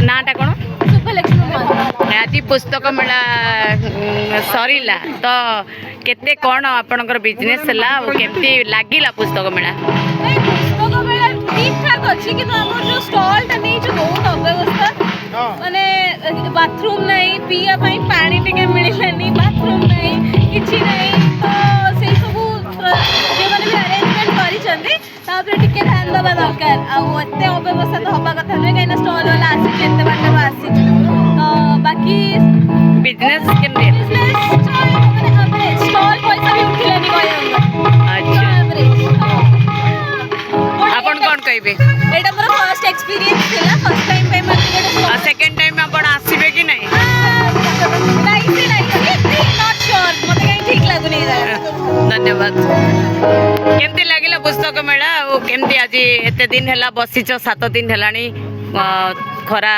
नाटा कौन आज पुस्तक मेला सरीला तो केते कौन आपनकर बिजनेस ला केमती लागिला पुस्तक मेला ठीक ठाक अच्छी कि हमर जो स्टॉल टा नहीं जो बहुत अव्यवस्था माने बाथरूम नहीं पिया पई पानी टिके मिलिलानी बाथरूम नहीं किछि नहीं तो से सब जे माने भी अरेंजमेंट करी चंदी तापर टिके ध्यान दबा दरकार आ ओते अव्यवस्था तो हबा कथा नै काइना स्टॉल वाला आसी केते बाटा आसी तो बाकी बिजनेस केमती माने स्टॉल पैसा भी उठिलानी कहंगा अच्छा आपण कोन कहबे एटा मोर फर्स्ट एक्सपीरियंस थिला फर्स्ट टाइम पे मार्केट सेकंड टाइम आपण आसीबे कि नहीं नॉट श्योर मते कहीं ठीक लागुनी धन्यवाद केमती लागिला पुस्तक मेला ओ केमती आज एते दिन हैला बसिचो 7 दिन हैलानी खरा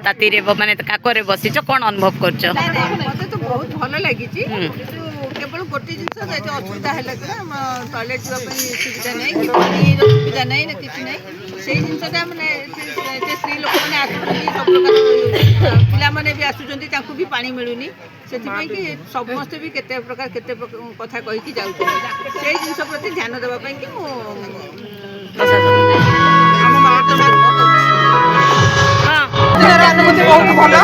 ताती रे माने काकोरे बसिचो कोन अनुभव करचो मते तो बहुत भलो लागि छी केवल गोटे जिनस जे असुविधा हैला कि टॉयलेट जीवा पई सुविधा नै कि पानी सुविधा नै न किछ नै सेही जिनसटा माने जे स्त्री लोक माने आसुचंदी सब प्रकार पिला माने भी आसुचंदी तांकु भी पानी मिलुनी सेति पई कि समस्त भी केते प्रकार कथा कहि कि जाउ सेही जिनस प्रति ध्यान देबा पई कि हम मार्ट हां अनुभूति बहुत भलो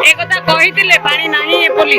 एक पानी नहीं है बोली